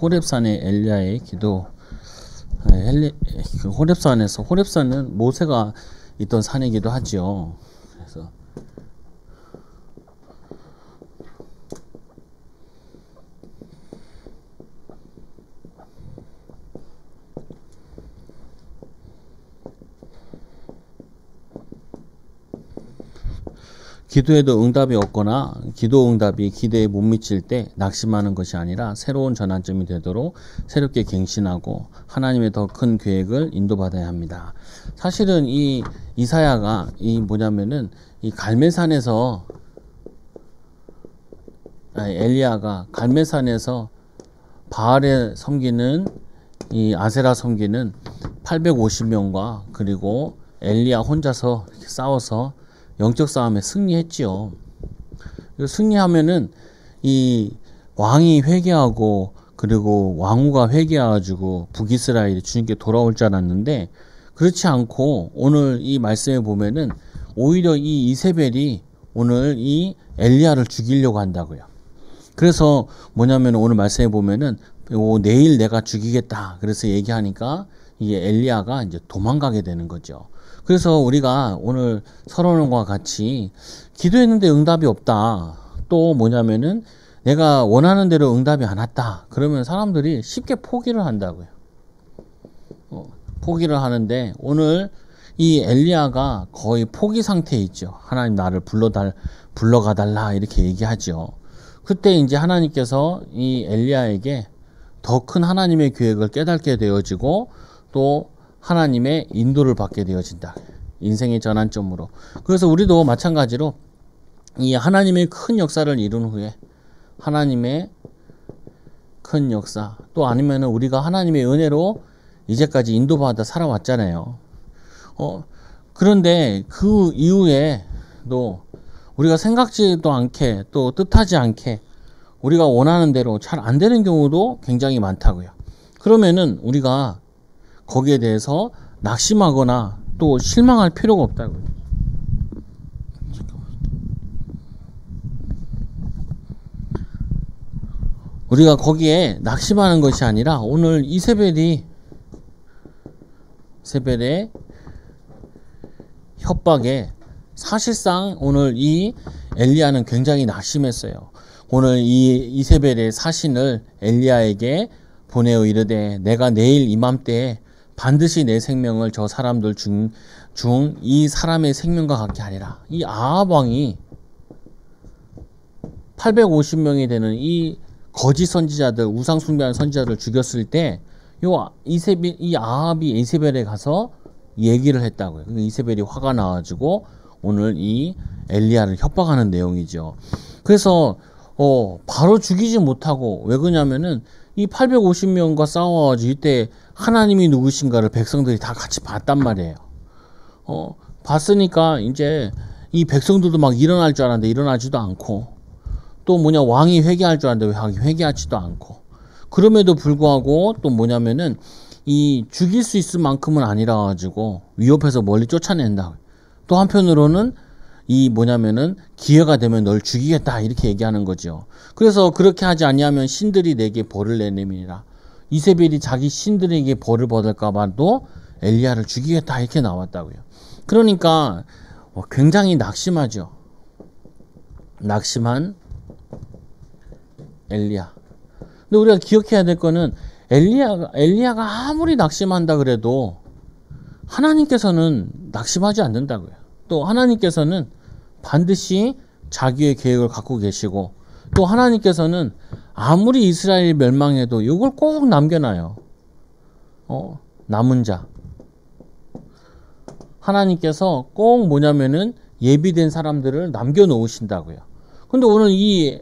호렙산의 엘리야의 기도. 그 호렙산은 모세가 있던 산이기도 하지요. 그래서 기도에도 응답이 없거나 기도 응답이 기대에 못 미칠 때 낙심하는 것이 아니라 새로운 전환점이 되도록 새롭게 갱신하고 하나님의 더 큰 계획을 인도받아야 합니다. 사실은 이 이사야가 이 갈멜산에서 엘리야가 갈멜산에서 바알에 섬기는 이 아세라 섬기는 850명과 그리고 엘리야 혼자서 이렇게 싸워서 영적 싸움에 승리했지요. 승리하면은 이 왕이 회개하고 그리고 왕후가 회개해가지고 북이스라엘이 주님께 돌아올 줄 알았는데 그렇지 않고 오늘 이 말씀에 보면은 오히려 이 이세벨이 오늘 이 엘리야를 죽이려고 한다고요. 그래서 뭐냐면 오늘 말씀에 보면은 내일 내가 죽이겠다. 그래서 얘기하니까 이 엘리야가 이제 도망가게 되는 거죠. 그래서 우리가 오늘 서론과 같이 기도했는데 응답이 없다. 또 뭐냐면은 내가 원하는 대로 응답이 안 왔다. 그러면 사람들이 쉽게 포기를 한다고요. 포기를 하는데 오늘 이 엘리야가 거의 포기 상태에 있죠. 하나님 나를 불러가달라 이렇게 얘기하죠. 그때 이제 하나님께서 이 엘리야에게 더 큰 하나님의 계획을 깨닫게 되어지고 또 하나님의 인도를 받게 되어진다. 인생의 전환점으로. 그래서 우리도 마찬가지로 이 하나님의 큰 역사를 이룬 후에 하나님의 큰 역사 또 아니면은 우리가 하나님의 은혜로 이제까지 인도받아 살아왔잖아요. 그런데 그 이후에도 우리가 생각지도 않게 또 뜻하지 않게 우리가 원하는 대로 잘 안 되는 경우도 굉장히 많다고요. 그러면은 우리가 거기에 대해서 낙심하거나 또 실망할 필요가 없다고요. 우리가 거기에 낙심하는 것이 아니라 오늘 이세벨의 협박에 사실상 오늘 이 엘리야는 굉장히 낙심했어요. 오늘 이 이세벨의 사신을 엘리야에게 보내어 이르되 내가 내일 이맘때에 반드시 내 생명을 저 사람들 중 이 사람의 생명과 같게 하리라. 이 아합 왕이 850명이 되는 이 거짓 선지자들, 우상 숭배하는 선지자를 죽였을 때 이 아합이 이세벨에 가서 얘기를 했다고요. 이세벨이 화가 나가지고 오늘 이 엘리야를 협박하는 내용이죠. 그래서 바로 죽이지 못하고 왜 그러냐면은 이 850명과 싸워가지고 이때 하나님이 누구신가를 백성들이 다 같이 봤단 말이에요. 봤으니까 이제 이 백성들도 막 일어날 줄 알았는데 일어나지도 않고 또 왕이 회개할 줄 알았는데 왕이 회개하지도 않고 그럼에도 불구하고 또 뭐냐면은 이 죽일 수 있을 만큼은 아니라 가지고 위협해서 멀리 쫓아낸다. 또 한편으로는 이 기회가 되면 널 죽이겠다 이렇게 얘기하는 거죠. 그래서 그렇게 하지 아니하면 신들이 내게 벌을 내림이라. 이세벨이 자기 신들에게 벌을 받을까 봐도 엘리야를 죽이겠다 이렇게 나왔다고요. 그러니까 굉장히 낙심하죠. 낙심한 엘리야. 근데 우리가 기억해야 될 거는 엘리야가 아무리 낙심한다 그래도 하나님께서는 낙심하지 않는다고요. 또 하나님께서는 반드시 자기의 계획을 갖고 계시고 또 하나님께서는 아무리 이스라엘이 멸망해도 이걸 꼭 남겨놔요. 남은 자. 하나님께서 꼭 예비된 사람들을 남겨놓으신다고요. 근데 오늘 이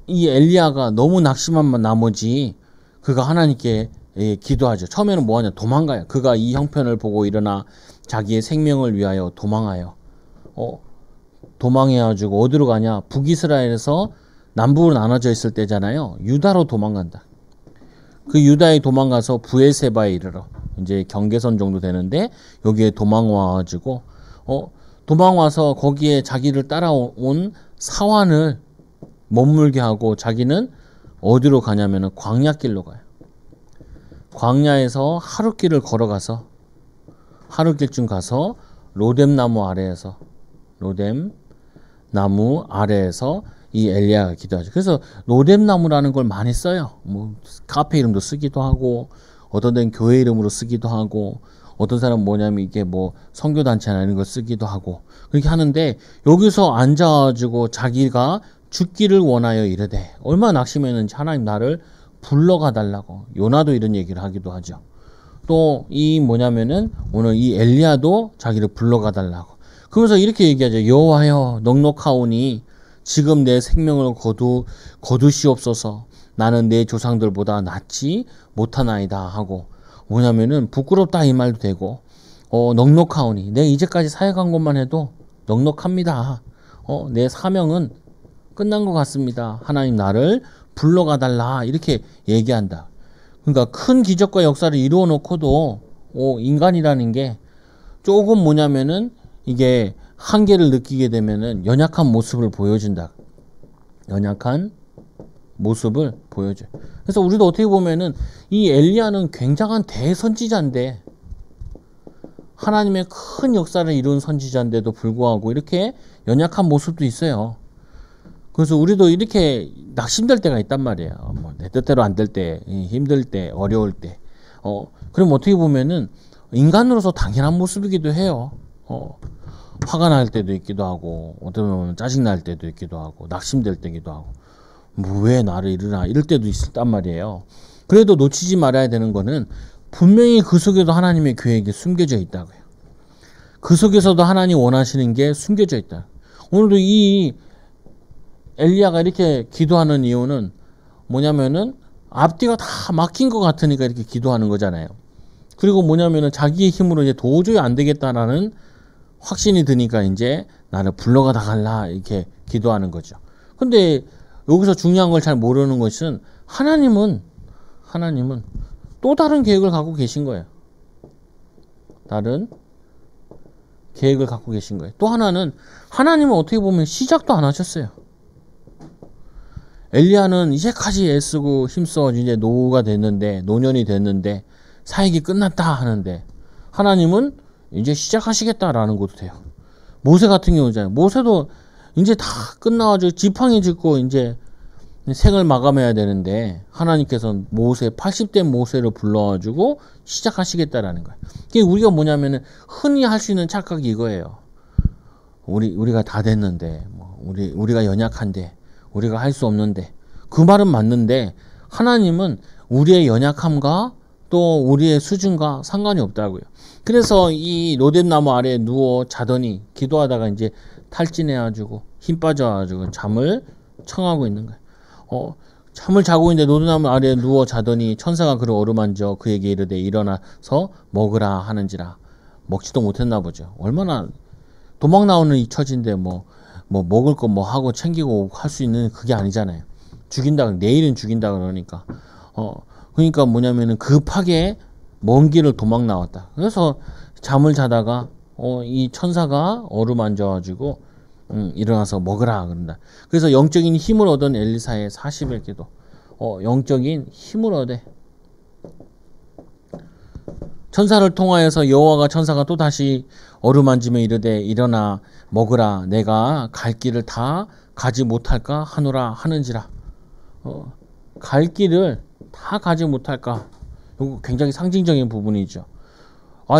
엘리야가 너무 낙심한 나머지 그가 하나님께 기도하죠. 처음에는 뭐하냐? 도망가요. 그가 이 형편을 보고 일어나 자기의 생명을 위하여 도망하여 도망해가지고 어디로 가냐? 북이스라엘에서 남북으로 나눠져 있을 때잖아요. 유다로 도망간다. 그 유다에 도망가서 부엘세바에 이르러 이제 경계선 정도 되는데 여기에 도망와가지고 도망와서 거기에 자기를 따라온 사환을 머물게 하고 자기는 어디로 가냐면은 광야길로 가요. 광야에서 하룻길을 걸어가서 하룻길쯤 가서 로뎀나무 아래에서 이 엘리야가 기도하죠. 그래서 로뎀나무라는 걸 많이 써요. 뭐 카페 이름도 쓰기도 하고 어떤 데는 교회 이름으로 쓰기도 하고 어떤 사람은 뭐냐면 이게 뭐 선교단체나 이런 거 쓰기도 하고 그렇게 하는데 여기서 앉아가지고 자기가 죽기를 원하여 이르되 얼마나 낙심했는지 하나님 나를 불러가 달라고 요나도 이런 얘기를 하기도 하죠. 또 이 뭐냐면은 오늘 이 엘리야도 자기를 불러가 달라고 그러면서 이렇게 얘기하죠. 여호와여 넉넉하오니 지금 내 생명을 거두시옵소서. 나는 내 조상들보다 낫지 못하나이다 하고 뭐냐면은 부끄럽다 이 말도 되고 넉넉하오니 내가 이제까지 사역한 것만 해도 넉넉합니다. 내 사명은 끝난 것 같습니다. 하나님 나를 불러가 달라 이렇게 얘기한다. 그러니까 큰 기적과 역사를 이루어 놓고도 인간이라는 게 조금 뭐냐면은 이게 한계를 느끼게 되면은 연약한 모습을 보여준다. 연약한 모습을 보여줘. 그래서 우리도 어떻게 보면은 이 엘리야는 굉장한 대선지자인데 하나님의 큰 역사를 이룬 선지자인데도 불구하고 이렇게 연약한 모습도 있어요. 그래서 우리도 이렇게 낙심될 때가 있단 말이에요. 뭐 내 뜻대로 안 될 때, 힘들 때, 어려울 때. 그럼 어떻게 보면은 인간으로서 당연한 모습이기도 해요. 화가 날 때도 있기도 하고, 어떻게 보면 짜증날 때도 있기도 하고, 낙심될 때기도 하고, 뭐 왜 나를 이러나, 이럴 때도 있단 말이에요. 그래도 놓치지 말아야 되는 거는 분명히 그 속에도 하나님의 계획이 숨겨져 있다고요. 그 속에서도 하나님 원하시는 게 숨겨져 있다. 오늘도 이 엘리야가 이렇게 기도하는 이유는 뭐냐면은 앞뒤가 다 막힌 것 같으니까 이렇게 기도하는 거잖아요. 그리고 뭐냐면은 자기의 힘으로 이제 도저히 안 되겠다라는 확신이 드니까 이제 나를 불러가다 갈라 이렇게 기도하는 거죠. 근데 여기서 중요한 걸 잘 모르는 것은 하나님은 또 다른 계획을 갖고 계신 거예요. 다른 계획을 갖고 계신 거예요. 또 하나는 하나님은 어떻게 보면 시작도 안 하셨어요. 엘리야는 이제까지 애쓰고 힘써 이제 노년이 됐는데 사역이 끝났다 하는데 하나님은 이제 시작하시겠다라는 것도 돼요. 모세 같은 경우잖아요. 모세도 이제 다 끝나가지고 지팡이 짚고 이제 생을 마감해야 되는데 하나님께서는 80대 모세를 불러가지고 시작하시겠다라는 거예요. 그게 우리가 뭐냐면은 흔히 할 수 있는 착각이 이거예요. 우리가 다 됐는데 우리가 연약한데 우리가 할 수 없는데 그 말은 맞는데 하나님은 우리의 연약함과 또 우리의 수준과 상관이 없다고요. 그래서 이 로뎀나무 아래에 누워 자더니 기도하다가 이제 탈진해가지고 힘 빠져가지고 잠을 청하고 있는 거예요. 잠을 자고 있는데 로뎀나무 아래에 누워 자더니 천사가 그를 어루만져 그에게 이르되 일어나서 먹으라 하는지라. 먹지도 못했나 보죠. 얼마나 도망 나오는 이 처지인데 뭐 먹을 거 뭐 하고 챙기고 할 수 있는 그게 아니잖아요. 내일은 죽인다 그러니까. 그러니까 뭐냐면은 급하게 먼 길을 도망 나왔다. 그래서 잠을 자다가 이 천사가 어루만져가지고 일어나서 먹으라 그런다. 그래서 영적인 힘을 얻은 엘리사의 40일 기도. 영적인 힘을 얻어. 천사를 통하여서 여호와가 천사가 또 다시 어루만지며 이르되 일어나 먹으라 내가 갈 길을 다 가지 못할까 하노라 하는지라. 갈 길을 다 가지 못할까. 이거 굉장히 상징적인 부분이죠.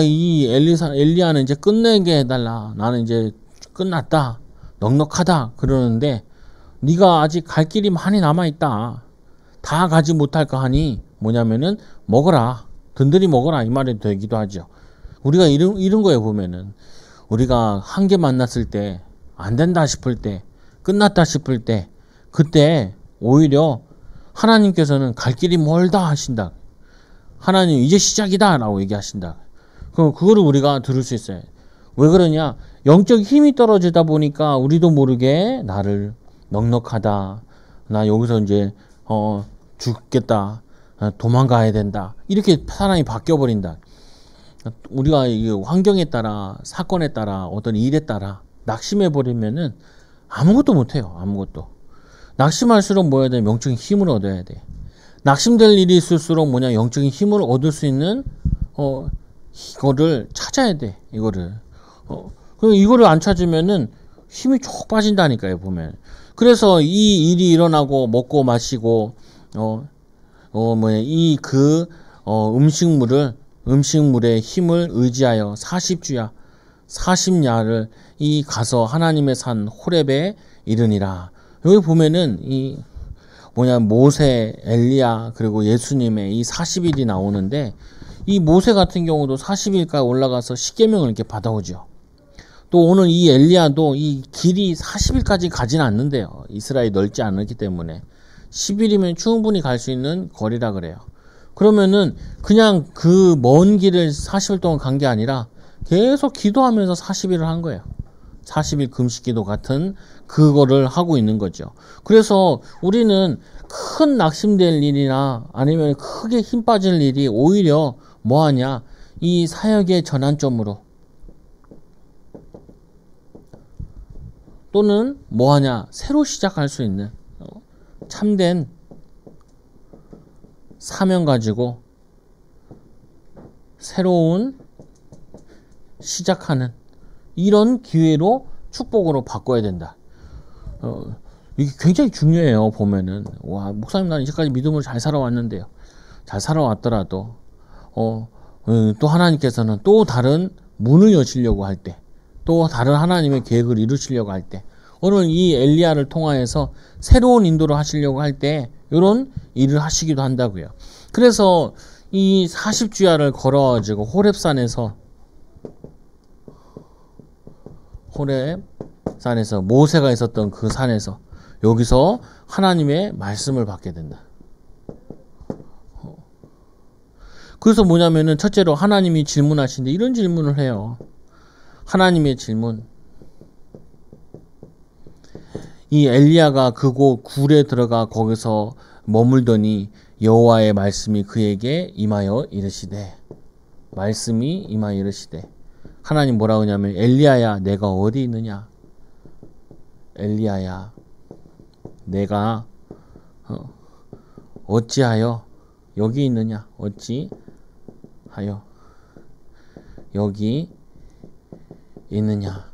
이 엘리야는 이제 끝내게 해달라. 나는 이제 끝났다. 넉넉하다. 그러는데 네가 아직 갈 길이 많이 남아있다. 다 가지 못할까 하니 뭐냐면은 먹어라. 든든히 먹어라. 이 말이 되기도 하죠. 우리가 이런 거에 보면은 우리가 한계 만났을 때 안 된다 싶을 때 끝났다 싶을 때 그때 오히려 하나님께서는 갈 길이 멀다 하신다. 하나님 이제 시작이다 라고 얘기하신다. 그럼 그거를 우리가 들을 수 있어요. 왜 그러냐? 영적 힘이 떨어지다 보니까 우리도 모르게 나를 넉넉하다. 나 여기서 이제 죽겠다. 도망가야 된다. 이렇게 사람이 바뀌어버린다. 우리가 환경에 따라 사건에 따라 어떤 일에 따라 낙심해버리면은 아무것도 못해요. 아무것도. 낙심할수록 뭐 해야 돼? 영적인 힘을 얻어야 돼. 낙심될 일이 있을수록 뭐냐? 영적인 힘을 얻을 수 있는 이거를 찾아야 돼. 이거를. 그럼 이거를 안 찾으면은 힘이 쭉 빠진다니까요, 보면. 그래서 이 일이 일어나고 먹고 마시고 음식물의 힘을 의지하여 40주야 40야를 이 가서 하나님의 산 호렙에 이르니라. 여기 보면은 모세, 엘리야 그리고 예수님의 이 40일이 나오는데, 이 모세 같은 경우도 40일까지 올라가서 십계명을 이렇게 받아오죠. 또 오늘 이 엘리야도 이 길이 40일까지 가진 않는데요. 이스라엘이 넓지 않기 때문에 10일이면 충분히 갈 수 있는 거리라 그래요. 그러면은 그냥 그 먼 길을 40일 동안 간 게 아니라 계속 기도하면서 40일을 한 거예요. 40일 금식기도 같은 그거를 하고 있는 거죠. 그래서 우리는 큰 낙심될 일이나 아니면 크게 힘 빠질 일이 오히려 뭐하냐, 이 사역의 전환점으로 또는 뭐하냐, 새로 시작할 수 있는 참된 사명 가지고 새로운 시작하는 이런 기회로 축복으로 바꿔야 된다. 이게 굉장히 중요해요. 보면은 와, 목사님 나는 이제까지 믿음으로 잘 살아왔는데요. 잘 살아왔더라도 또 하나님께서는 또 다른 문을 여시려고 할 때, 또 다른 하나님의 계획을 이루시려고 할 때, 오늘 이 엘리야를 통하여서 새로운 인도를 하시려고 할 때 이런 일을 하시기도 한다고요. 그래서 이 40주야를 걸어가지고 호렙산에서 모세가 있었던 그 산에서 여기서 하나님의 말씀을 받게 된다. 그래서 뭐냐면은 첫째로 하나님이 질문하시는데 이런 질문을 해요. 하나님의 질문. 이 엘리야가 그곳 굴에 들어가 거기서 머물더니 여호와의 말씀이 그에게 임하여 이르시되, 말씀이 임하여 이르시되, 하나님 뭐라고 하냐면, 엘리야야 내가 어디 있느냐, 엘리야야 내가 어찌하여 여기 있느냐, 어찌하여 여기 있느냐.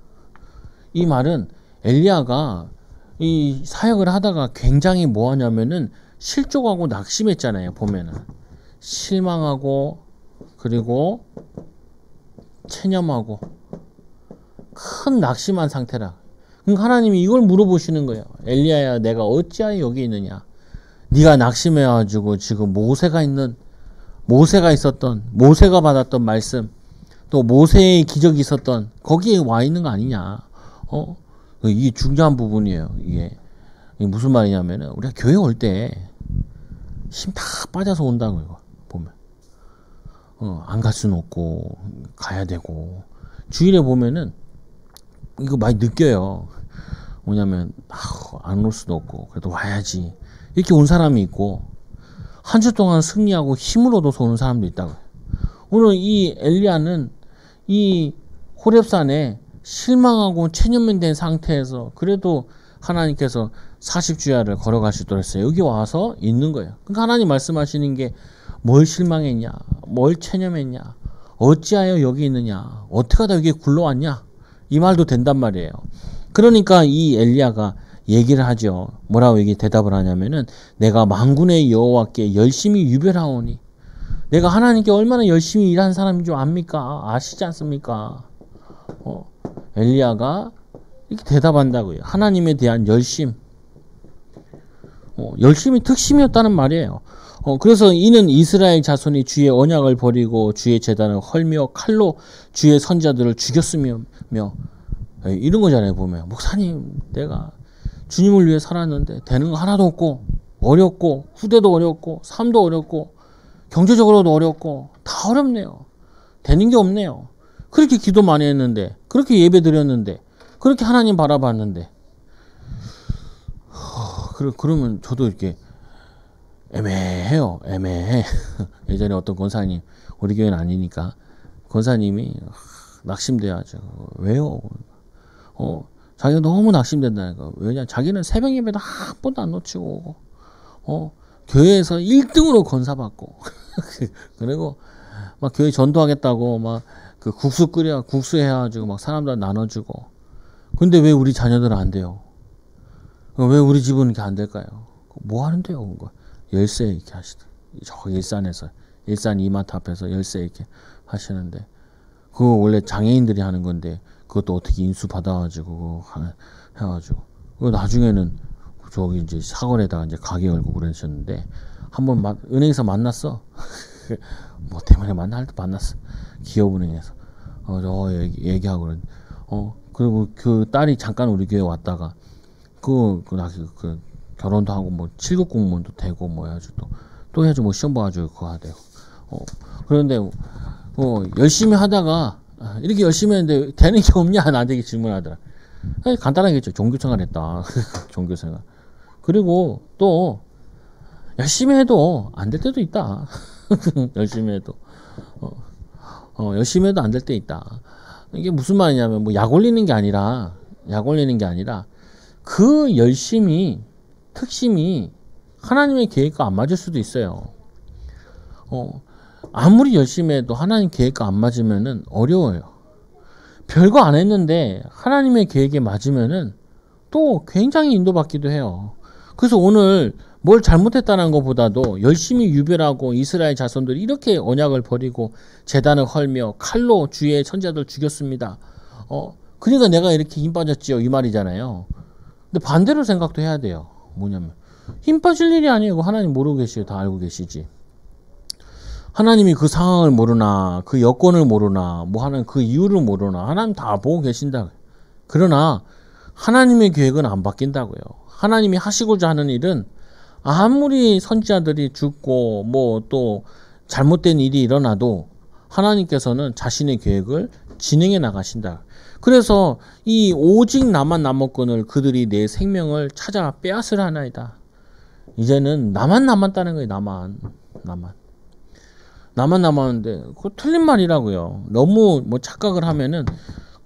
이 말은 엘리야가 이 사역을 하다가 굉장히 뭐하냐면은 실족하고 낙심했잖아요. 보면은 실망하고 그리고 체념하고 큰 낙심한 상태라. 그러니까 하나님이 이걸 물어보시는 거예요. 엘리야야 내가 어찌하여 여기 있느냐. 네가 낙심해가지고 지금 모세가 받았던 말씀, 또 모세의 기적이 있었던 거기에 와 있는 거 아니냐. 이게 중요한 부분이에요. 이게 무슨 말이냐면은 우리가 교회 올 때 힘 다 빠져서 온다고 이거 보면 안 갈 수는 없고 가야 되고, 주일에 보면은 이거 많이 느껴요. 뭐냐면 안 올 수도 없고 그래도 와야지 이렇게 온 사람이 있고, 한 주 동안 승리하고 힘을 얻어서 오는 사람도 있다고요. 오늘 이 엘리야는 이 호렙산에 실망하고 체념된 상태에서 그래도 하나님께서 40주야를 걸어가시도록 했어요. 여기 와서 있는 거예요. 그러니까 하나님 말씀하시는 게 뭘 실망했냐, 뭘 체념했냐, 어찌하여 여기 있느냐, 어떻게 하다 여기 굴러왔냐, 이 말도 된단 말이에요. 그러니까 이 엘리야가 얘기를 하죠. 뭐라고 대답을 하냐면은, 내가 만군의 여호와께 열심히 유별하오니, 내가 하나님께 얼마나 열심히 일하는 사람인 줄 압니까? 아시지 않습니까? 엘리야가 이렇게 대답한다고요. 하나님에 대한 열심. 열심이 특심이었다는 말이에요. 그래서 이는 이스라엘 자손이 주의 언약을 버리고 주의 제단을 헐며 칼로 주의 선자들을 죽였으며 이런 거잖아요. 보면 목사님 내가 주님을 위해 살았는데 되는 거 하나도 없고, 어렵고, 후대도 어렵고, 삶도 어렵고, 경제적으로도 어렵고, 다 어렵네요. 되는 게 없네요. 그렇게 기도 많이 했는데, 그렇게 예배 드렸는데, 그렇게 하나님 바라봤는데, 그러면 저도 이렇게 애매해요. 애매해. 예전에 어떤 권사님, 우리 교회는 아니니까 권사님이 낙심돼야죠. 왜요? 자기가 너무 낙심된다는 거. 왜냐? 자기는 새벽 예배도 한 번도 안 놓치고, 교회에서 1등으로 건사받고, 그리고 막 교회 전도하겠다고 막 그 국수 해가지고 막 사람들 나눠주고. 근데 왜 우리 자녀들은 안 돼요? 왜 우리 집은 이렇게 안 될까요? 뭐 하는데요? 열쇠 이렇게 하시더. 저 일산에서, 일산 이마트 앞에서 열쇠 이렇게 하시는데, 그거 원래 장애인들이 하는 건데, 그것도 어떻게 인수 받아가지고 해가지고 그 나중에는 저기 이제 사거리에다가 이제 가게 열고 그러셨는데 한번 은행에서 만났어. 뭐 때문에 만났어. 기업은행에서 얘기하고 그런. 그리고 그 딸이 잠깐 우리 교회 왔다가 그 결혼도 하고 뭐 7급 공무원도 되고 뭐 해가지고 또 해가지고 뭐 시험 봐가지고 그거 하대요. 그런데 열심히 하다가 이렇게 열심히 했는데 되는 게 없냐 나한테 질문하더라. 간단하겠죠. 종교생활 했다. 종교생활. 그리고 또 열심히 해도 안 될 때도 있다. 열심히 해도 열심히 해도 안 될 때 있다. 이게 무슨 말이냐면 뭐 약 올리는 게 아니라 그 열심히 특심이 하나님의 계획과 안 맞을 수도 있어요. 아무리 열심히 해도 하나님 계획과 안 맞으면은 어려워요. 별거 안 했는데 하나님의 계획에 맞으면은 또 굉장히 인도받기도 해요. 그래서 오늘 뭘 잘못했다는 것보다도 열심히 유별하고 이스라엘 자손들이 이렇게 언약을 버리고 제단을 헐며 칼로 주의 선지자들 죽였습니다. 그러니까 내가 이렇게 힘 빠졌지요. 이 말이잖아요. 근데 반대로 생각도 해야 돼요. 뭐냐면 힘 빠질 일이 아니에요. 하나님 모르고 계시요. 다 알고 계시지. 하나님이 그 상황을 모르나 그 여건을 모르나 뭐 하는 그 이유를 모르나 하나님 다 보고 계신다. 그러나 하나님의 계획은 안 바뀐다고요. 하나님이 하시고자 하는 일은 아무리 선지자들이 죽고 뭐 또 잘못된 일이 일어나도 하나님께서는 자신의 계획을 진행해 나가신다. 그래서 이 오직 나만 남았거늘 그들이 내 생명을 찾아 빼앗으려나이다. 이제는 나만 남았다는 거예요. 나만 남았는데 그거 틀린 말이라고요. 너무 뭐 착각을 하면은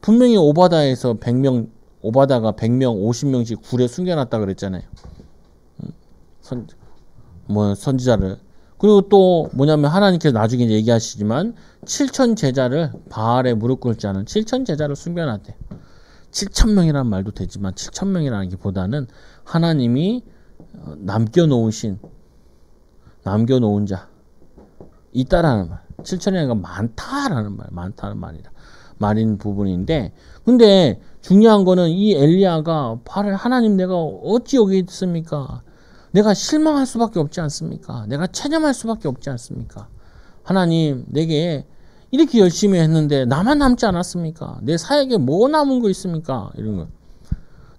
분명히 오바다에서 100명 오바다가 100명 50명씩 굴에 숨겨놨다 그랬잖아요. 선지자를. 그리고 또 뭐냐면 하나님께서 나중에 얘기하시지만 7천 제자를 바알에 무릎 꿇지 않은 7천 제자를 숨겨놨대. 7,000명이라는 말도 되지만 7,000명이라는 게보다는 하나님이 남겨놓은 자 있다라는 말. 7천이가 많다라는 말인 부분인데, 근데 중요한 거는 이 엘리야가 하나님 내가 어찌 여기 있습니까? 내가 실망할 수밖에 없지 않습니까? 내가 체념할 수밖에 없지 않습니까? 하나님 내게 이렇게 열심히 했는데 나만 남지 않았습니까? 내 사역에 뭐 남은 거 있습니까? 이런 거.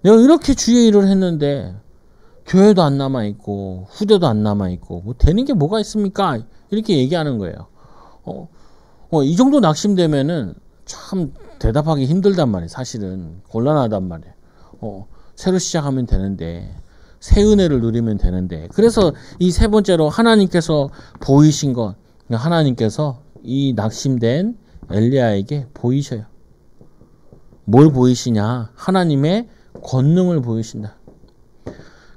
내가 이렇게 주의 일을 했는데 교회도 안 남아있고 후대도 안 남아있고 뭐 되는 게 뭐가 있습니까? 이렇게 얘기하는 거예요. 이 정도 낙심되면은 참 대답하기 힘들단 말이에요. 사실은 곤란하단 말이에요. 새로 시작하면 되는데 새 은혜를 누리면 되는데, 그래서 이 세 번째로 하나님께서 보이신 것, 하나님께서 이 낙심된 엘리야에게 보이셔요. 뭘 보이시냐? 하나님의 권능을 보이신다.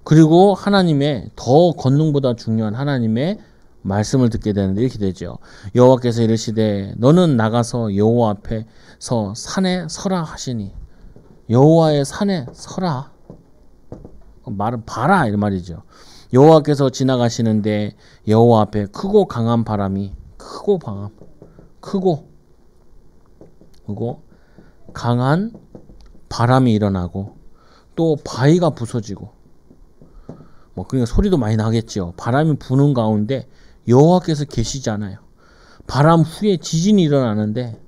그리고 하나님의 더 권능보다 중요한 하나님의 말씀을 듣게 되는데 이렇게 되죠. 여호와께서 이르시되 너는 나가서 여호와 앞에서 산에 서라 하시니. 여호와의 산에 서라. 말은 봐라 이런 말이죠. 여호와께서 지나가시는데 여호와 앞에 크고 강한 바람이 크고 강한 바람이 일어나고 또 바위가 부서지고 뭐 그러니까 소리도 많이 나겠죠. 바람이 부는 가운데 여호와께서 계시지 않아요. 바람 후에 지진이 일어나는데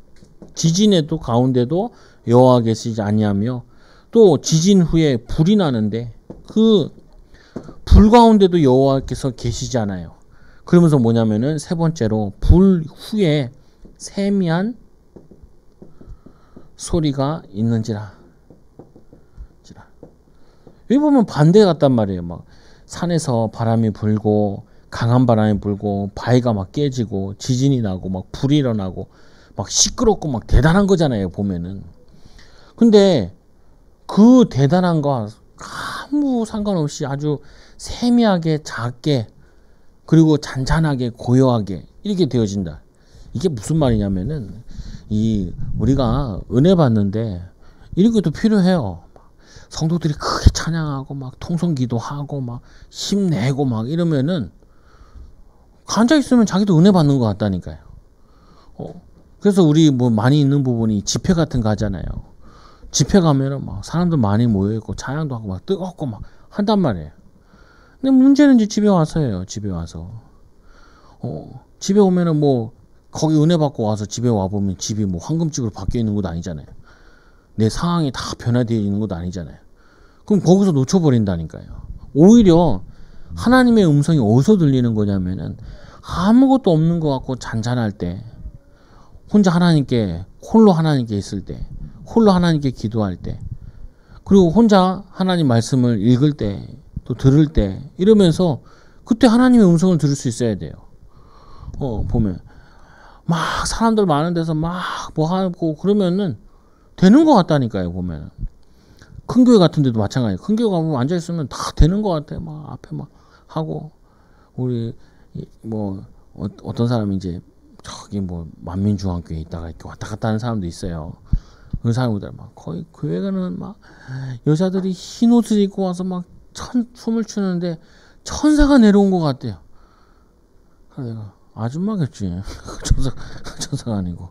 지진에도 가운데도 여호와 계시지 아니하며 또 지진 후에 불이 나는데 그 불 가운데도 여호와께서 계시지 않아요. 그러면서 뭐냐면은 세 번째로 불 후에 세미한 소리가 있는지라. 여기 보면 반대 같단 말이에요. 막 산에서 바람이 불고 강한 바람이 불고 바위가 막 깨지고 지진이 나고 막 불이 일어나고 막 시끄럽고 막 대단한 거잖아요. 보면은. 근데 그 대단한 거 아무 상관없이 아주 세미하게 작게 그리고 잔잔하게 고요하게 이렇게 되어진다. 이게 무슨 말이냐면은 이 우리가 은혜 받는데 이런 것도 필요해요. 성도들이 크게 찬양하고 막 통성기도하고 막 힘내고 막 이러면은 앉아 있으면 자기도 은혜 받는 것 같다니까요. 그래서 우리 뭐 많이 있는 부분이 집회 같은 거 하잖아요. 집회 가면은 막 사람들 많이 모여 있고 찬양도 하고 막 뜨겁고 막 한단 말이에요. 근데 문제는 이제 집에 와서예요. 집에 와서 집에 오면은 뭐 거기 은혜 받고 와서 집에 와 보면 집이 뭐 황금집으로 바뀌어 있는 것도 아니잖아요. 내 상황이 다 변화되어 있는 것도 아니잖아요. 그럼 거기서 놓쳐버린다니까요. 오히려 하나님의 음성이 어디서 들리는 거냐면은 아무것도 없는 것 같고 잔잔할 때, 혼자 하나님께 홀로 하나님께 있을 때, 홀로 하나님께 기도할 때, 그리고 혼자 하나님 말씀을 읽을 때, 또 들을 때 이러면서 그때 하나님의 음성을 들을 수 있어야 돼요. 보면 막 사람들 많은 데서 막 뭐 하고 그러면은 되는 것 같다니까요. 보면 큰 교회 같은 데도 마찬가지예요. 큰 교회 가면 앉아 있으면 다 되는 것 같아. 막 앞에 막 하고 우리 뭐 어떤 사람이 이제 저기 뭐 만민중앙교회에 있다가 이렇게 왔다 갔다 하는 사람도 있어요. 그 사람들 막 거의 교회가는 막 여자들이 흰 옷을 입고 와서 막 춤을 추는데 천사가 내려온 것 같대요. 그래서 내가 아줌마겠지. 천사가 아니고.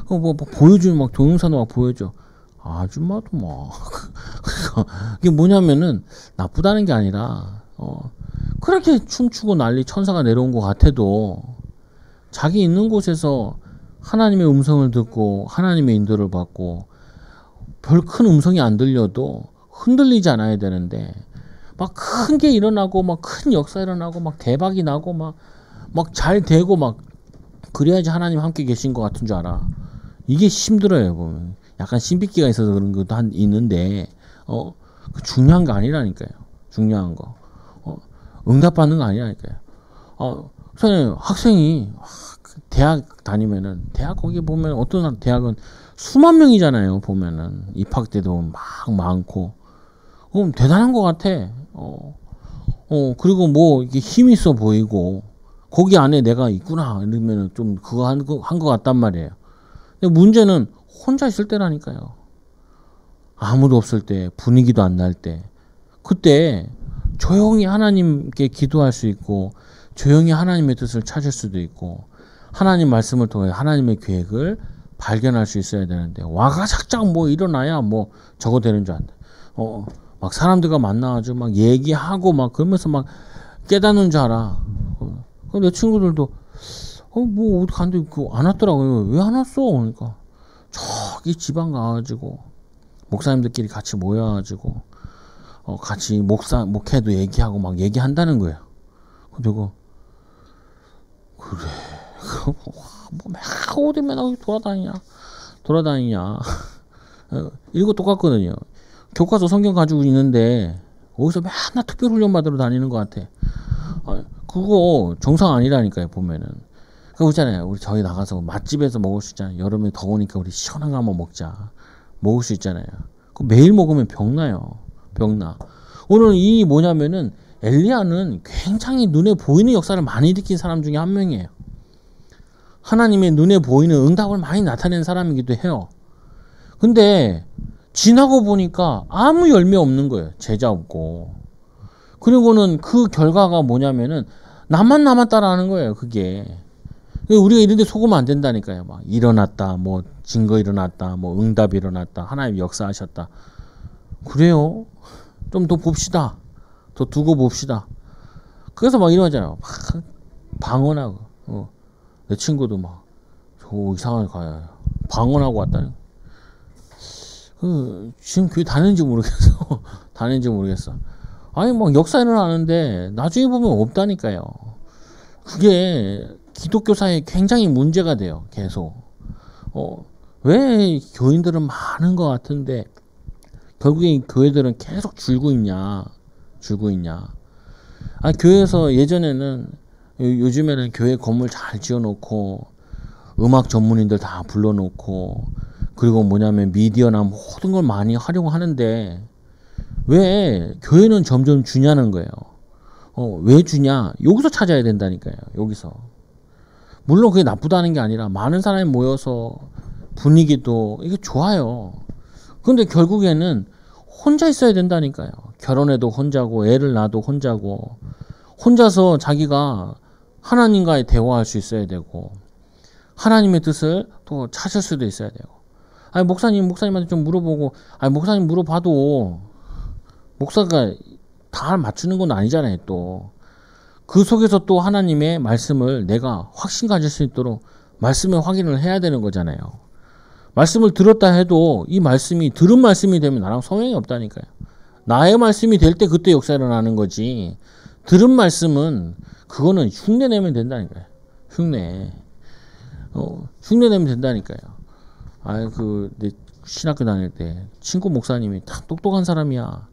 뭐 보여주면 막 동영상도 막 보여줘. 아줌마도 막. 이게 뭐냐면은 나쁘다는 게 아니라, 그렇게 춤추고 난리 천사가 내려온 것 같아도 자기 있는 곳에서 하나님의 음성을 듣고 하나님의 인도를 받고 별 큰 음성이 안 들려도 흔들리지 않아야 되는데 막 큰 게 일어나고 막 큰 역사 일어나고 막 대박이 나고 막 잘 되고 막 그래야지 하나님 함께 계신 것 같은 줄 알아. 이게 힘들어요. 보면 약간 신비기가 있어서 그런 것도 있는데 중요한 거 아니라니까요. 중요한 거 응답받는 거 아니라니까요. 선생님 학생이 대학 다니면은 대학 거기 보면 어떤 대학은 수만 명이잖아요. 보면은 입학때도 막 많고 대단한 것 같아. 그리고 뭐 이게 힘 있어 보이고 거기 안에 내가 있구나 이러면은 좀 그거 한 것 같단 말이에요. 근데 문제는 혼자 있을 때라니까요. 아무도 없을 때, 분위기도 안 날 때, 그때 조용히 하나님께 기도할 수 있고 조용히 하나님의 뜻을 찾을 수도 있고 하나님 말씀을 통해 하나님의 계획을 발견할 수 있어야 되는데 와가작작 뭐 일어나야 뭐 저거 되는 줄 안다. 막 사람들과 만나가지고 막 얘기하고 막 그러면서 막 깨닫는 줄 알아. 내 친구들도 뭐 어디 갔는데 안 왔더라고요. 왜 안 왔어? 그러니까 저기 지방 가가지고 목사님들끼리 같이 모여가지고 같이 목회도 얘기하고 막 얘기한다는 거예요. 그리고 그래 뭐 어디 맨날 돌아다니냐 이거 똑같거든요. 교과서 성경 가지고 있는데 거기서 맨날 특별 훈련 받으러 다니는 것 같아. 그거 정상 아니라니까요. 보면은 그거 있잖아요. 우리 저희 나가서 맛집에서 먹을 수 있잖아요. 여름에 더우니까 우리 시원한 거 한번 먹을 수 있잖아요. 그 매일 먹으면 병나요. 병나. 오늘 이 뭐냐면은 엘리야는 굉장히 눈에 보이는 역사를 많이 일으킨 사람 중에 한 명이에요. 하나님의 눈에 보이는 응답을 많이 나타낸 사람이기도 해요. 근데 지나고 보니까 아무 열매 없는 거예요. 제자 없고. 그리고는 그 결과가 뭐냐면은 나만 따라하는 거예요. 그게. 우리가 이런 데 속으면 안 된다니까요. 막 일어났다. 뭐 증거 일어났다. 뭐 응답 일어났다. 하나님 역사하셨다. 그래요. 좀 더 봅시다. 더 두고 봅시다. 그래서 막 이러잖아요. 막 방언하고. 내 친구도 막 저 이상하게 가요. 방언하고 왔다는. 지금 교회 다니는지 모르겠어. 아니 뭐 역사 일어나는데 나중에 보면 없다니까요. 그게 기독교 사회에 굉장히 문제가 돼요. 계속. 왜 교인들은 많은 것 같은데 결국에 교회들은 계속 줄고 있냐. 교회에서 예전에는 요즘에는 교회 건물 잘 지어놓고 음악 전문인들 다 불러놓고 그리고 뭐냐면 미디어나 모든 걸 많이 활용하는데 왜 교회는 점점 주냐는 거예요. 왜 주냐? 여기서 찾아야 된다니까요. 여기서. 물론 그게 나쁘다는 게 아니라 많은 사람이 모여서 분위기도 이게 좋아요. 근데 결국에는 혼자 있어야 된다니까요. 결혼해도 혼자고 애를 낳아도 혼자고 혼자서 자기가 하나님과의 대화할 수 있어야 되고 하나님의 뜻을 또 찾을 수도 있어야 되고 아니 목사님한테 좀 물어보고 아니 목사님 물어봐도 목사가 다 맞추는 건 아니잖아요. 또 그 속에서 또 하나님의 말씀을 내가 확신 가질 수 있도록 말씀을 확인을 해야 되는 거잖아요. 말씀을 들었다 해도 이 말씀이 들은 말씀이 되면 나랑 소용이 없다니까요. 나의 말씀이 될 때 그때 역사가 일어나는 거지. 들은 말씀은 그거는 흉내 내면 된다니까요. 흉내 내면 된다니까요. 내 신학교 다닐 때 친구 목사님이 다 똑똑한 사람이야.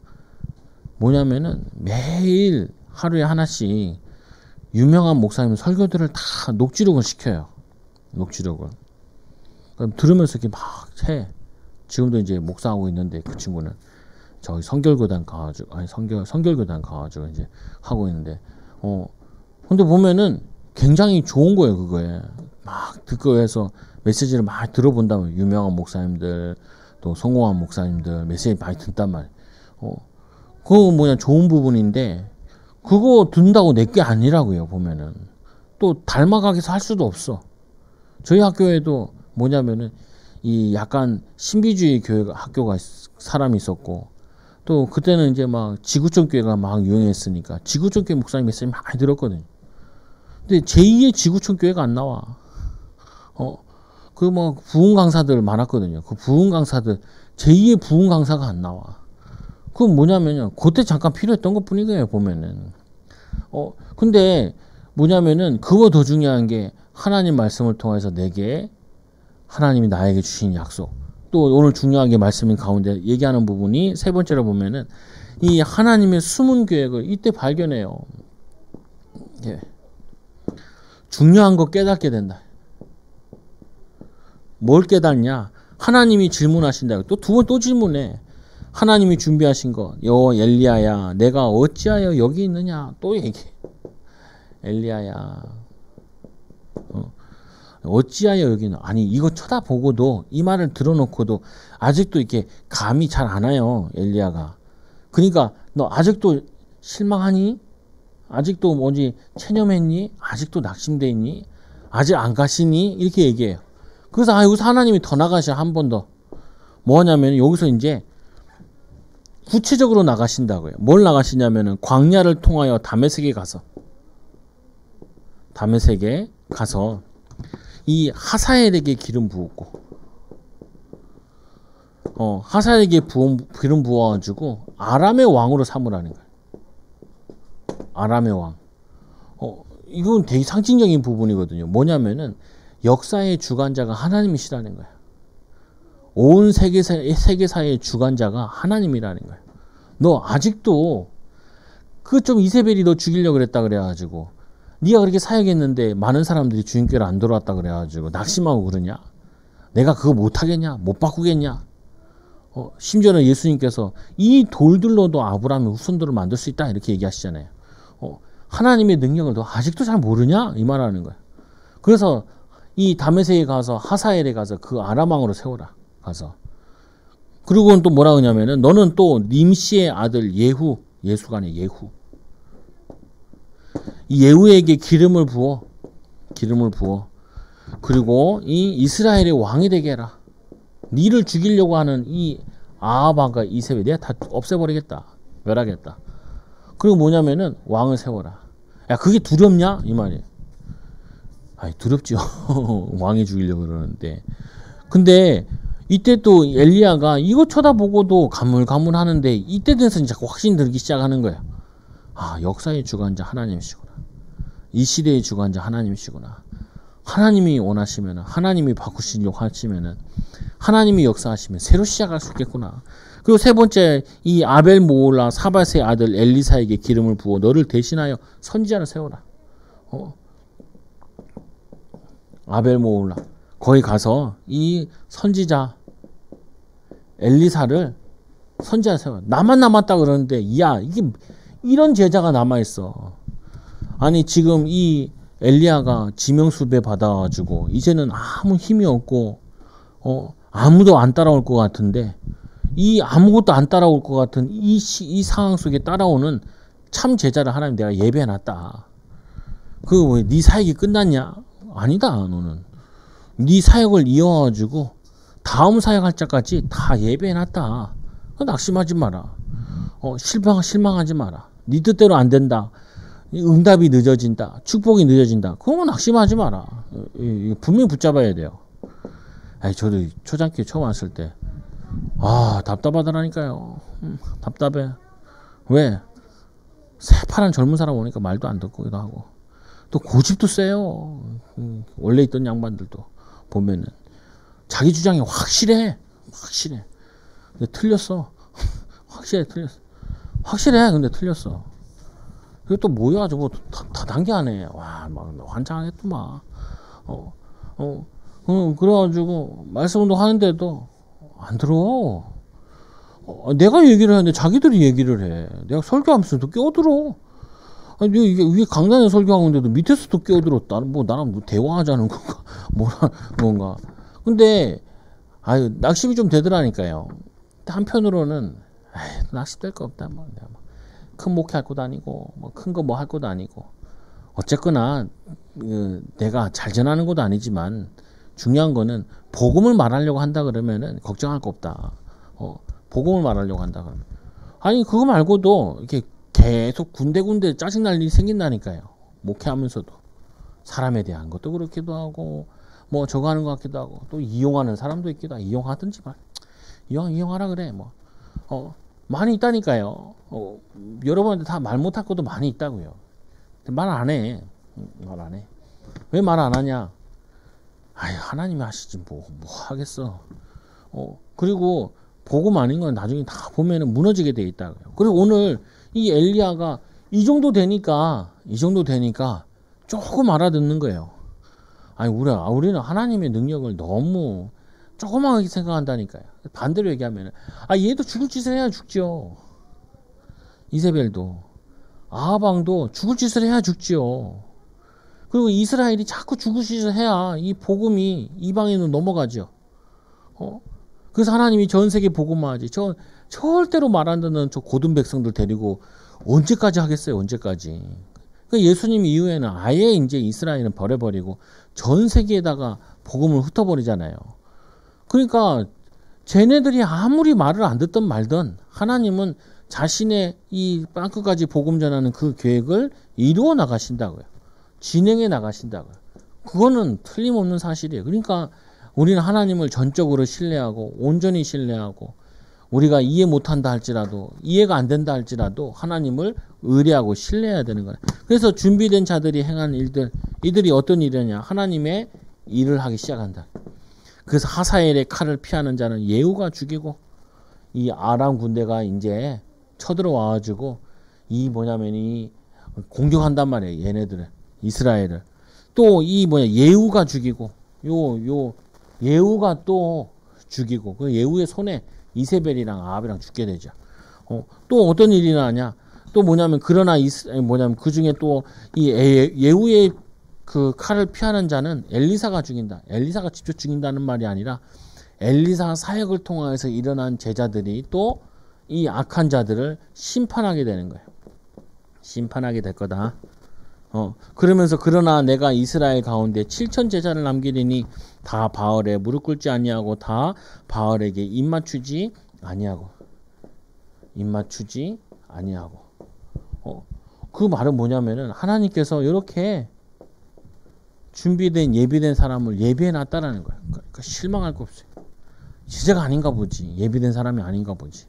뭐냐면은 매일 하루에 하나씩 유명한 목사님 설교들을 다 녹취록을 시켜요. 녹취록을. 그럼 들으면서 이렇게 막 해. 지금도 이제 목사하고 있는데 그 친구는 저기 성결교단 가가지고 성결교단 가가지고 이제 하고 있는데 근데 보면은 굉장히 좋은 거예요. 그거에 막 듣고 해서 메시지를 많이 들어본다면 유명한 목사님들 또 성공한 목사님들 메시지 많이 듣단 말이에요. 그거 뭐냐 좋은 부분인데 그거 듣는다고 내 게 아니라고요. 보면은 또 닮아가게 할 수도 없어. 저희 학교에도 뭐냐면은 이 약간 신비주의 학교가 사람이 있었고 또 그때는 이제 막 지구촌 교회가 막 유행했으니까 지구촌 교회 목사님 메시지 많이 들었거든요. 근데 제2의 지구촌 교회가 안 나와. 그 뭐 부흥 강사들 많았거든요. 그 부흥 강사들 제2의 부흥 강사가 안 나와. 그건 뭐냐면요. 그때 잠깐 필요했던 것 뿐이에요. 보면은. 근데 뭐냐면은 그거 더 중요한 게 하나님 말씀을 통해서 내게 하나님이 나에게 주신 약속. 또 오늘 중요하게 말씀인 가운데 얘기하는 부분이 세 번째로 보면은 이 하나님의 숨은 계획을 이때 발견해요. 예. 중요한 거 깨닫게 된다. 뭘 깨닫냐? 하나님이 질문하신다. 또 두 번 또 질문해. 하나님이 준비하신 거. 엘리야야, 내가 어찌하여 여기 있느냐? 또 얘기해. 엘리야야. 어찌하여 여기는 아니 이거 쳐다보고도 이 말을 들어놓고도 아직도 이렇게 감이 잘 안 와요. 엘리야가. 그러니까 너 아직도 실망하니? 아직도 뭐지 체념했니? 아직도 낙심돼 있니? 아직 안 가시니? 이렇게 얘기해요. 그래서 여기서 하나님이 더 나가셔. 한 번 더. 뭐냐면 여기서 이제 구체적으로 나가신다고요. 뭘 나가시냐면은 광야를 통하여 다메섹에 가서 이 하사엘에게 기름 부었고 하사엘에게 기름 부어가지고 아람의 왕으로 삼으라는 거예요. 아람의 왕. 이건 되게 상징적인 부분이거든요. 뭐냐면은 역사의 주관자가 하나님이시라는 거예요. 온 세계사의 주관자가 하나님이라는 거예요. 너 아직도 그 좀 이세벨이 너 죽이려고 그랬다 그래가지고 네가 그렇게 사역했는데 많은 사람들이 주님께로 안 돌아왔다 그래가지고 낙심하고 그러냐? 내가 그거 못하겠냐? 못 바꾸겠냐? 심지어는 예수님께서 이 돌들로도 아브라함의 후손들을 만들 수 있다 이렇게 얘기하시잖아요. 하나님의 능력을 너 아직도 잘 모르냐? 이 말하는 거야. 그래서 이 다메섹에 가서 하사엘에 가서 그 아람 왕으로 세워라. 가서. 그리고는 또 뭐라 하냐면은 너는 또 님시의 아들 예수가 아니라 예후. 이 예후에게 기름을 부어. 그리고 이 이스라엘의 왕이 되게 해라. 니를 죽이려고 하는 이 아합과 이세벨 내가 다 없애버리겠다. 멸하겠다. 그리고 뭐냐면은 왕을 세워라. 야 그게 두렵냐? 이 말이에요. 두렵죠. 왕이 죽이려고 그러는데. 근데 이때 또 엘리야가 이거 쳐다보고도 가물가물하는데 이때 돼서 자꾸 확신 들기 시작하는 거야. 역사의 주관자 하나님이시구나. 이 시대의 주관자 하나님이시구나. 하나님이 원하시면 하나님이 바꾸시려고 하시면은 하나님이 역사하시면 새로 시작할 수 있겠구나. 그리고 세 번째 이 아벨 모올라 사밧의 아들 엘리사에게 기름을 부어 너를 대신하여 선지자를 세워라. 아벨 모올라 거기 가서 이 선지자 엘리사를 선지자 세워. 나만 남았다 그러는데, 야, 이게 이런 제자가 남아 있어. 아니 지금 이 엘리야가 지명수배 받아가지고 이제는 아무 힘이 없고 아무도 안 따라올 것 같은데, 이 아무것도 안 따라올 것 같은 이 상황 속에 따라오는 참 제자를 하나님 내가 예배해놨다. 그 왜 네 사역이 끝났냐? 아니다. 너는 네 사역을 이어가지고 다음 사역할 자까지 다 예배해놨다. 낙심하지 마라. 실망하지 마라. 네 뜻대로 안 된다. 응답이 늦어진다. 축복이 늦어진다. 그건 낙심하지 마라. 분명히 붙잡아야 돼요. 저도 초장교회 처음 왔을 때 답답하더라니까요. 답답해. 왜? 새파란 젊은 사람 오니까 말도 안 듣기도 하고, 또 고집도 세요. 원래 있던 양반들도 보면은 자기 주장이 확실해. 근데 틀렸어. 확실해. 근데 틀렸어. 그리고 또 뭐야, 저거 다단계하네. 와, 막 환장하겠더만. 그래가지고 말씀도 하는데도 안 들어. 내가 얘기를 하는데 자기들이 얘기를 해. 내가 설교하면서도 끼어들어. 아니, 이게 위에 강단에 설교하고 있는데도 밑에서도 끼어들었다. 나랑 대화하자는 건가? 뭔가. 근데, 낙심이 좀 되더라니까요. 한편으로는, 낙심될 거 없다. 큰 목회 할 것도 아니고, 큰 거 할 것도 아니고. 어쨌거나, 내가 잘 전하는 것도 아니지만, 중요한 거는, 복음을 말하려고 한다 그러면은, 걱정할 거 없다. 복음을 말하려고 한다 그러면. 아니, 그거 말고도, 이렇게 계속 군데군데 짜증날 일이 생긴다니까요. 목회하면서도. 사람에 대한 것도 그렇기도 하고, 저거 하는 것 같기도 하고, 또 이용하는 사람도 있기도 하고, 이용하든지 이용하라 그래. 많이 있다니까요. 여러분한테 다 말 못할 것도 많이 있다고요. 말 안 해. 왜 말 안 하냐? 하나님이 하시지 뭐 하겠어. 그리고 복음 아닌 건 나중에 다 보면은 무너지게 돼 있다고요. 그리고 오늘 이 엘리야가 이 정도 되니까 조금 알아듣는 거예요. 우리는 하나님의 능력을 너무 조그맣게 생각한다니까요. 반대로 얘기하면은, 얘도 죽을 짓을 해야 죽지요. 이세벨도. 아하방도 죽을 짓을 해야 죽지요. 그리고 이스라엘이 자꾸 죽을 짓을 해야 이 복음이 이방인으로 넘어가죠. 그래서 하나님이 전 세계 복음화하지. 절대로 말 안 듣는 저 고든 백성들 데리고 언제까지 하겠어요? 언제까지? 그러니까 예수님 이후에는 아예 이제 이스라엘은 버려버리고 전 세계에다가 복음을 흩어버리잖아요. 그러니까 쟤네들이 아무리 말을 안 듣든 말든 하나님은 자신의 이 땅끝까지 복음 전하는 그 계획을 이루어 나가신다고요. 진행해 나가신다고요. 그거는 틀림없는 사실이에요. 그러니까 우리는 하나님을 전적으로 신뢰하고 온전히 신뢰하고, 우리가 이해 못한다 할지라도, 이해가 안 된다 할지라도 하나님을 의뢰하고 신뢰해야 되는 거예요. 그래서 준비된 자들이 행하는 일들, 이들이 어떤 일이냐? 하나님의 일을 하기 시작한다. 그래서 하사엘의 칼을 피하는 자는 예후가 죽이고, 이 아람 군대가 이제 쳐들어와가지고 이 공격한단 말이에요. 얘네들을, 이스라엘을. 또 예후가 죽이고, 예후가 또 죽이고, 그 예후의 손에 이세벨이랑 아합이랑 죽게 되죠. 또 어떤 일이 나냐? 또 그러나 그 중에 또 이 예후의 그 칼을 피하는 자는 엘리사가 죽인다. 엘리사가 직접 죽인다는 말이 아니라 엘리사 사역을 통해서 일어난 제자들이 또 이 악한 자들을 심판하게 되는 거예요. 심판하게 될 거다. 그러면서 그러나 내가 이스라엘 가운데 7천 제자를 남기리니 다 바알에 무릎 꿇지 아니하고 다 바알에게 입맞추지 아니하고. 그 말은 뭐냐면은 하나님께서 이렇게 준비된 예비된 사람을 예비해 놨다라는 거예요. 그러니까 실망할 거 없어요. 제자가 아닌가 보지. 예비된 사람이 아닌가 보지.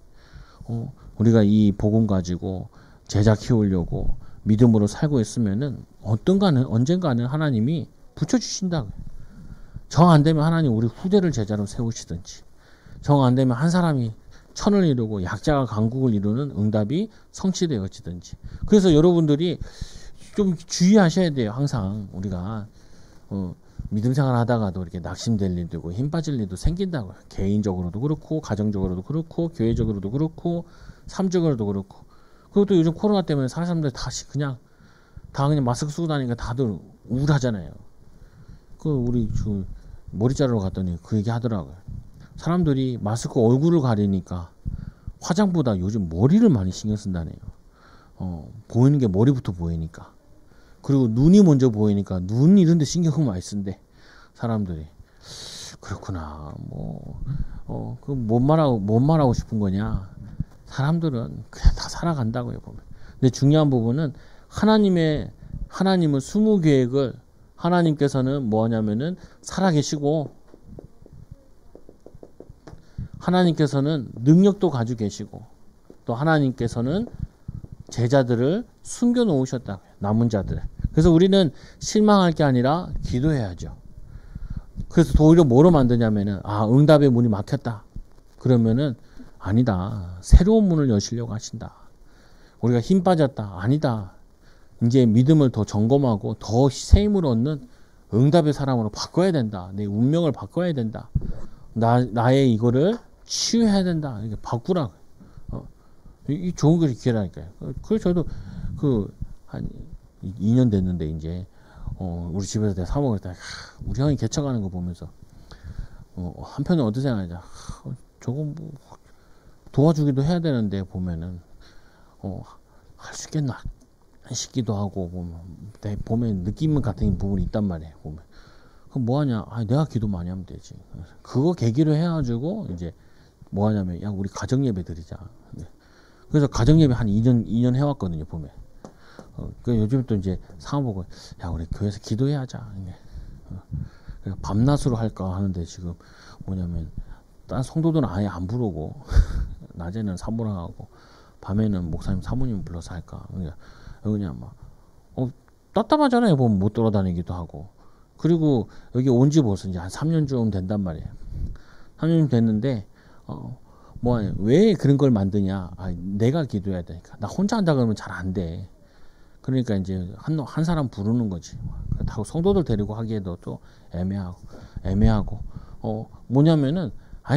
우리가 이 복음 가지고 제자 키우려고 믿음으로 살고 있으면은 언젠가는 하나님이 붙여주신다고요. 정 안 되면 하나님 우리 후대를 제자로 세우시든지, 정 안 되면 한 사람이 천을 이루고 약자가 강국을 이루는 응답이 성취되어지든지. 그래서 여러분들이 좀 주의하셔야 돼요. 항상 우리가 믿음 생활 하다가도 이렇게 낙심될 일도 있고 힘 빠질 일도 생긴다고요. 개인적으로도 그렇고 가정적으로도 그렇고 교회적으로도 그렇고 삶적으로도 그렇고. 그리고 또 요즘 코로나 때문에 사람들 다시 그냥 다 그냥 마스크 쓰고 다니니까 다들 우울하잖아요. 우리 머리 자르러 갔더니 그 얘기 하더라고요. 사람들이 마스크 얼굴을 가리니까 화장보다 요즘 머리를 많이 신경 쓴다네요. 보이는 게 머리부터 보이니까. 그리고 눈이 먼저 보이니까 눈 이런 데 신경을 많이 쓴대. 사람들이. 그렇구나. 뭔 말하고 싶은 거냐. 사람들은 그냥 다 살아간다고요, 보면. 근데 중요한 부분은 하나님은 수무 계획을 하나님께서는 뭐 하냐면은 살아계시고 하나님께서는 능력도 가지고 계시고 또 하나님께서는 제자들을 숨겨 놓으셨다. 남은 자들. 그래서 우리는 실망할 게 아니라 기도해야죠. 그래서 오히려 뭐로 만드냐면은 응답의 문이 막혔다. 그러면은 아니다. 새로운 문을 여시려고 하신다. 우리가 힘 빠졌다. 아니다. 이제 믿음을 더 점검하고 더 새 힘을 얻는 응답의 사람으로 바꿔야 된다. 내 운명을 바꿔야 된다. 나의 이거를 치유해야 된다. 이게 바꾸라. 이 좋은 것이 기회라니까요. 그래서 저도 한 2년 됐는데 이제 우리 집에서 내가 사 먹을 때 우리 형이 개척하는 거 보면서 한편은 어떻게 생각하냐. 저거 뭐 도와주기도 해야 되는데 보면은 할 수 있겠나 싶기도 하고 보면 느낌 같은 부분이 있단 말이에요. 보면 그럼 뭐 하냐? 내가 기도 많이 하면 되지. 그거 계기로 해가지고 이제 뭐 하냐면 우리 가정 예배 드리자. 그래서 가정 예배 한 2년 해왔거든요. 보면 요즘 또 이제 상황 보고 우리 교회에서 기도해야 하자. 밤낮으로 할까 하는데 지금 뭐냐면 딴 성도들은 아예 안 부르고 낮에는 사모랑하고 밤에는 목사님 사모님 불러서 할까. 그냥 막 답답하잖아요. 보면 못 돌아다니기도 하고. 그리고 여기 온 지 벌써 이제 한 3년쯤 된단 말이에요. 3년쯤 됐는데 왜 그런 걸 만드냐. 내가 기도해야 되니까. 나 혼자 한다 그러면 잘 안 돼. 그러니까 이제 한 사람 부르는 거지. 그렇다고 성도들 데리고 하기에도 또 애매하고 뭐냐면은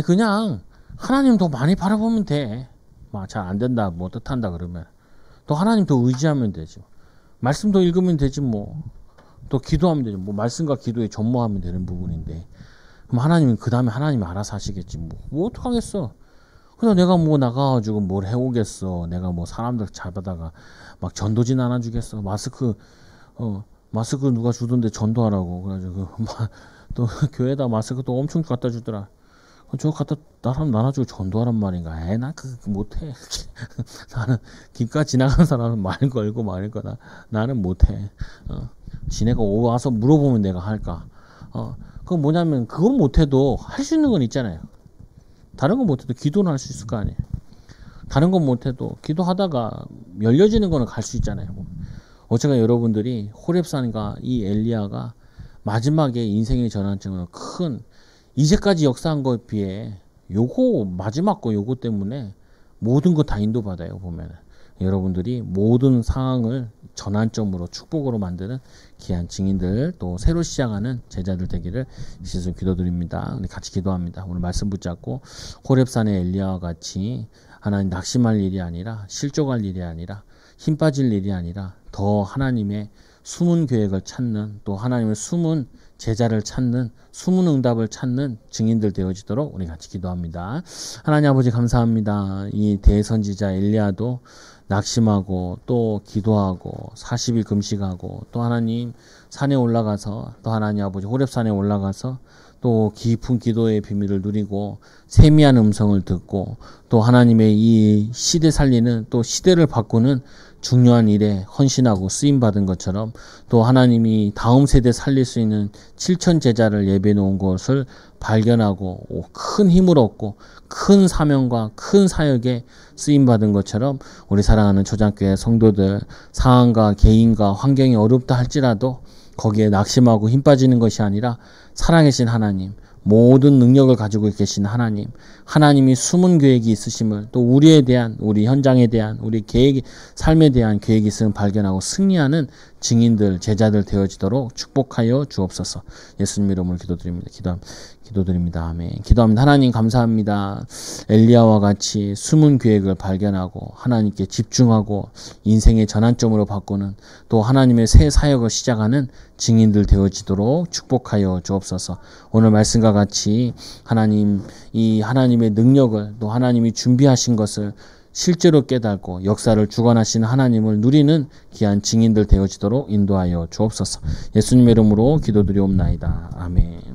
그냥 하나님 더 많이 바라보면 돼. 잘 안 된다 뭐 뜻한다 그러면 또 하나님 더 의지하면 되죠. 말씀도 읽으면 되지 뭐. 또 기도하면 되죠. 뭐 말씀과 기도에 전무하면 되는 부분인데 그럼 하나님은 그 다음에 하나님이 알아서 하시겠지 뭐 어떡하겠어. 그래서 내가 뭐 나가가지고 뭘 해오겠어. 내가 뭐 사람들 잡아다가 막 전도지 나눠주겠어. 마스크 누가 주던데 전도하라고. 그래가지고 또 교회에다 마스크 또 엄청 갖다 주더라. 저거 갖다 나눠주고 전도하란 말인가. 나 그거 못해. 나는 길가 지나가는 사람은 말 걸고 말일 거다. 나는 못해. 지네가 와서 물어보면 내가 할까. 그건 뭐냐면 그건 못해도 할 수 있는 건 있잖아요. 다른 건 못해도 기도는 할 수 있을 거 아니에요. 다른 건 못해도 기도하다가 열려지는 거는 갈 수 있잖아요. 어제가 여러분들이 호렙산과 이 엘리야가 마지막에 인생의 전환점은 이제까지 역사한 것에 비해 마지막 거 요거 때문에 모든 거 다 인도받아요. 보면은 여러분들이 모든 상황을 전환점으로 축복으로 만드는 귀한 증인들 또 새로 시작하는 제자들 되기를 시선 기도드립니다. 우리 같이 기도합니다. 오늘 말씀 붙잡고 호렙산의 엘리야와 같이 하나님 낙심할 일이 아니라 실족할 일이 아니라 힘 빠질 일이 아니라 더 하나님의 숨은 계획을 찾는 또 하나님의 숨은 제자를 찾는 숨은 응답을 찾는 증인들 되어지도록 우리 같이 기도합니다. 하나님 아버지 감사합니다. 이 대선지자 엘리야도 낙심하고 또 기도하고 40일 금식하고 또 하나님 산에 올라가서 또 하나님 아버지 호렙산에 올라가서 또 깊은 기도의 비밀을 누리고 세미한 음성을 듣고 또 하나님의 이 시대 살리는 또 시대를 바꾸는 중요한 일에 헌신하고 쓰임받은 것처럼 또 하나님이 다음 세대 살릴 수 있는 7천 제자를 예배해 놓은 것을 발견하고 큰 힘을 얻고 큰 사명과 큰 사역에 쓰임받은 것처럼 우리 사랑하는 초장교회 성도들 상황과 개인과 환경이 어렵다 할지라도 거기에 낙심하고 힘 빠지는 것이 아니라 살아계신 하나님 모든 능력을 가지고 계신 하나님, 하나님이 숨은 계획이 있으심을, 또 우리에 대한, 우리 현장에 대한, 우리 계획, 삶에 대한 계획이 있음을 발견하고 승리하는 증인들, 제자들 되어지도록 축복하여 주옵소서. 예수님 이름으로 기도드립니다. 기도드립니다. 아멘. 기도합니다. 하나님 감사합니다. 엘리야와 같이 숨은 계획을 발견하고 하나님께 집중하고 인생의 전환점으로 바꾸는, 또 하나님의 새 사역을 시작하는 증인들 되어지도록 축복하여 주옵소서. 오늘 말씀과 같이 하나님, 이 하나님의 능력을, 또 하나님이 준비하신 것을 실제로 깨닫고 역사를 주관하시는 하나님을 누리는 귀한 증인들 되어지도록 인도하여 주옵소서. 예수님의 이름으로 기도드리옵나이다. 아멘.